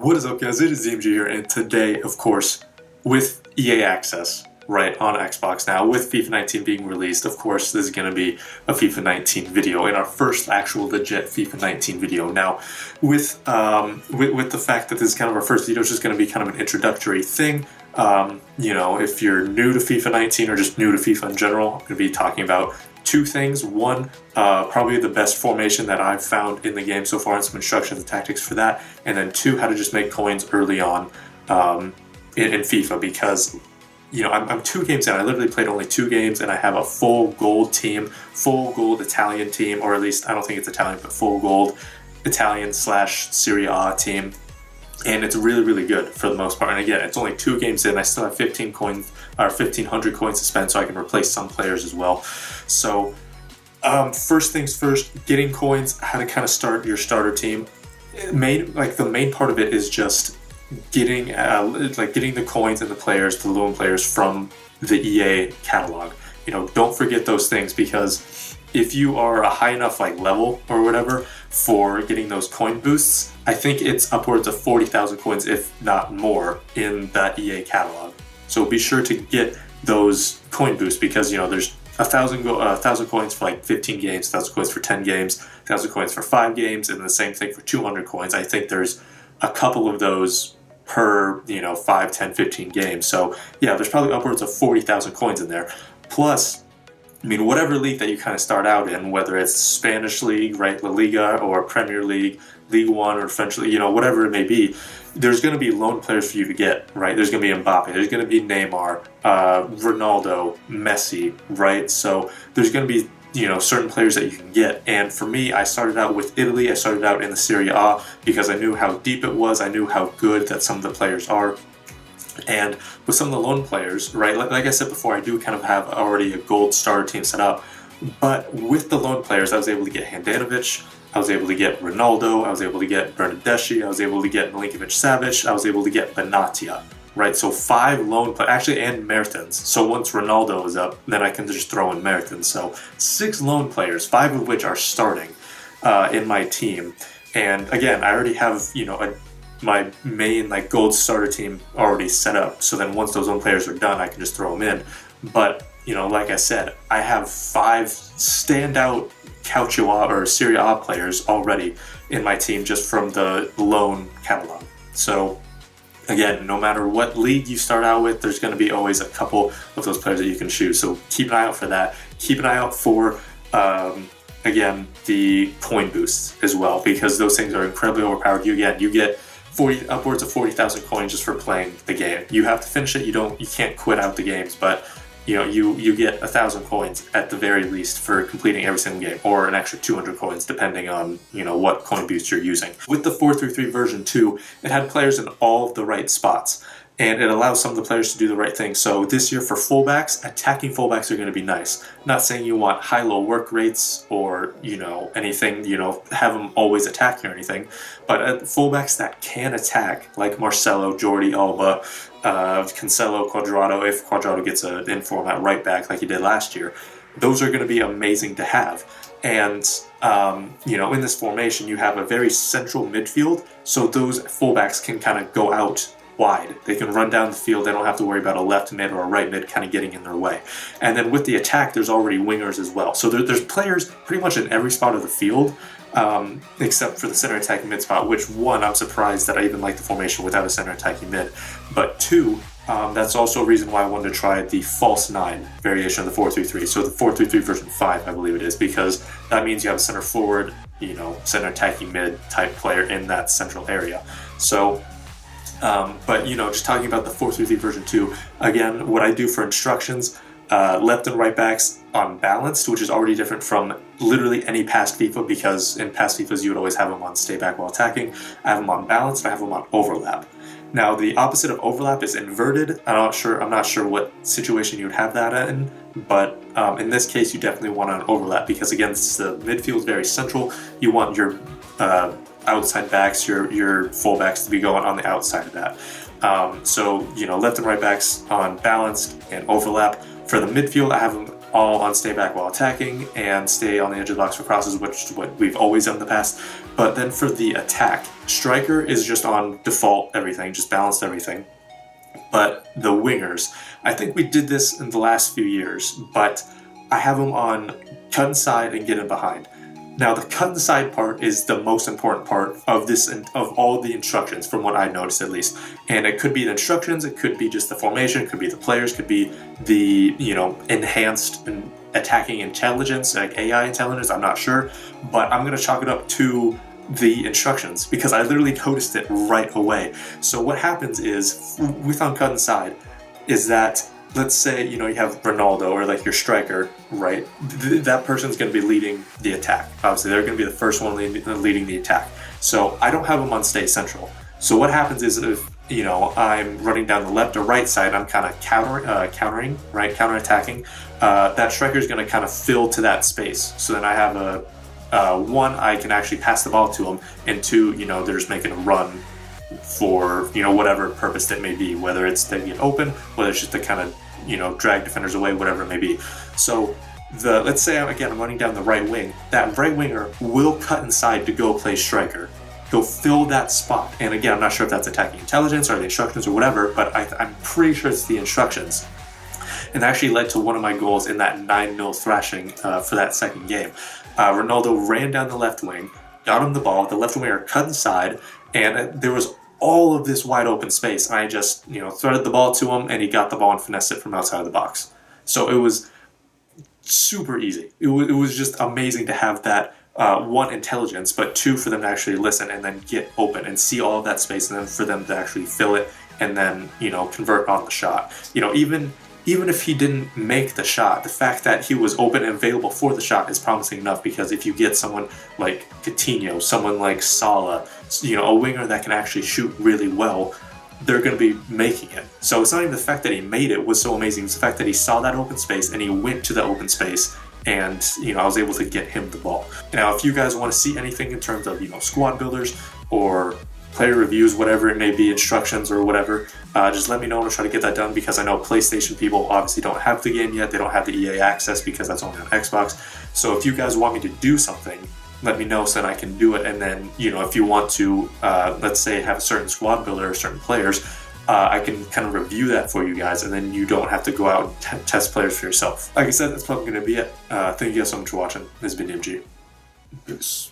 What is up, guys? It is DMG here, and today, of course, with EA Access, right, on Xbox now, with FIFA 19 being released, of course, this is going to be a FIFA 19 video, and our first actual legit FIFA 19 video. Now, with the fact that this is kind of our first video, it's just going to be kind of an introductory thing. You know, if you're new to FIFA 19 or just new to FIFA in general, I'm going to be talking about two things. One, probably the best formation that I've found in the game so far, and some instructions and tactics for that. And then two, how to just make coins early on in FIFA, because, you know, I'm 2 games in. I literally played only 2 games, and I have a full gold team, full gold Italian team, or at least I don't think it's Italian, but full gold Italian / Serie A team. And it's really, really good for the most part. And again, it's only 2 games in. I still have 15 coins, or 1,500 coins to spend, so I can replace some players as well. So, first things first, getting coins, how to kind of start your starter team. The main part of it is just getting the coins and the players, the loan players from the EA catalog. You know, don't forget those things, because if you are a high enough level or whatever for getting those coin boosts, I think it's upwards of 40,000 coins, if not more, in that EA catalog. So be sure to get those coin boosts, because, you know, there's 1,000 coins for 15 games, 1,000 coins for 10 games, 1,000 coins for 5 games, and the same thing for 200 coins. I think there's a couple of those per, 5, 10, 15 games. So yeah, there's probably upwards of 40,000 coins in there. Plus, I mean, whatever league that you kind of start out in, whether it's Spanish League, right, La Liga, or Premier League, League One, or French League, whatever it may be, there's going to be loan players for you to get, right? There's going to be Mbappe, there's going to be Neymar, Ronaldo, Messi, right? So there's going to be, certain players that you can get. And for me, I started out with Italy. I started out in the Serie A because I knew how deep it was. I knew how good that some of the players are. And with some of the loan players, right, like I said before, I do kind of have already a gold starter team set up. But with the loan players, I was able to get Handanovic, I was able to get Ronaldo, I was able to get Bernardeschi, I was able to get Milinkovic-Savic, I was able to get Benatia, right? So 5 loan players, actually, and Mertens. So once Ronaldo is up, then I can just throw in Mertens. So 6 loan players, 5 of which are starting in my team. And again, I already have, my main gold starter team already set up. So then once those loan players are done, I can just throw them in. But, like I said, I have 5 standout Calcio or Serie A players already in my team just from the loan catalog. So again, no matter what league you start out with, there's going to be always a couple of those players that you can choose. So keep an eye out for that. Keep an eye out for again, the coin boosts as well, because those things are incredibly overpowered. You get upwards of 40,000 coins just for playing the game. You have to finish it. You can't quit out the games, but you get 1,000 coins at the very least for completing every single game, or an extra 200 coins depending on what coin boost you're using. With the 4-3-3 version 2, it had players in all of the right spots, and it allows some of the players to do the right thing. So this year for fullbacks, attacking fullbacks are going to be nice. Not saying you want high-low work rates or, anything, have them always attacking or anything, but fullbacks that can attack, like Marcelo, Jordi Alba, Cancelo, Cuadrado, if Cuadrado gets an inform at right back like he did last year, those are going to be amazing to have. And, in this formation, you have a very central midfield, so those fullbacks can kind of go out wide. They can run down the field. They don't have to worry about a left mid or a right mid kind of getting in their way. And then with the attack, there's already wingers as well. So there's players pretty much in every spot of the field, except for the center attacking mid spot, which, 1, I'm surprised that I even like the formation without a center attacking mid. But 2, that's also a reason why I wanted to try the false 9 variation of the 4-3-3. So the 4-3-3 version 5, I believe it is, because that means you have a center forward, center attacking mid type player in that central area. So but just talking about the 4-3-3 version 2, again, what I do for instructions, left and right backs on balanced, which is already different from literally any past FIFA, because in past FIFAs you would always have them on stay back while attacking. I have them on balanced, I have them on overlap. Now the opposite of overlap is inverted. I'm not sure what situation you would have that in, but in this case you definitely want an overlap, because again, the midfield is very central. You want your outside backs, your fullbacks to be going on the outside of that. So left and right backs on balanced and overlap. For the midfield, I have them all on stay back while attacking and stay on the edge of the box for crosses, which is what we've always done in the past. But then for the attack, striker is just on default everything, just balanced everything. But the wingers, I think we did this in the last few years, but I have them on cut inside and get in behind. Now the cut inside part is the most important part of this, of all the instructions from what I noticed at least. And it could be the instructions, it could be just the formation, it could be the players, could be the, enhanced attacking intelligence, like AI intelligence, I'm not sure. But I'm going to chalk it up to the instructions because I literally noticed it right away. So what happens is, with on cut inside, is that let's say, you have Ronaldo or like your striker, right? That person's going to be leading the attack. Obviously, they're going to be the first one leading the attack. So I don't have them on stay central. So what happens is if, I'm running down the left or right side, I'm kind of countering, right? Counter-attacking. That striker is going to kind of fill to that space. So then I have one, I can actually pass the ball to them, and two, they're just making a run for whatever purpose that may be, whether it's to get open, whether it's just to kind of drag defenders away, whatever it may be. So let's say I'm running down the right wing. That right winger will cut inside to go play striker. He'll fill that spot. And again, I'm not sure if that's attacking intelligence or the instructions or whatever, but I'm pretty sure it's the instructions. And that actually led to one of my goals in that 9-0 thrashing for that second game. Ronaldo ran down the left wing, got him the ball, the left winger cut inside, and there was all of this wide open space. And I just, threaded the ball to him, and he got the ball and finessed it from outside the box. So it was super easy. It was just amazing to have that, one, intelligence, but two, for them to actually listen and then get open and see all of that space, and then for them to actually fill it and then, convert on the shot. Even if he didn't make the shot, the fact that he was open and available for the shot is promising enough, because if you get someone like Coutinho, someone like Salah, a winger that can actually shoot really well, they're going to be making it. So it's not even the fact that he made it was so amazing, it's the fact that he saw that open space and he went to the open space, and I was able to get him the ball. Now, if you guys want to see anything in terms of squad builders or player reviews, whatever it may be, instructions or whatever, just let me know and I'll try to get that done, because I know PlayStation people obviously don't have the game yet. They don't have the EA access because that's only on Xbox. So if you guys want me to do something, let me know so that I can do it. And then, if you want to, let's say, have a certain squad builder or certain players, I can kind of review that for you guys, and then you don't have to go out and test players for yourself. Like I said, that's probably going to be it. Thank you guys so much for watching. This has been MG. Peace.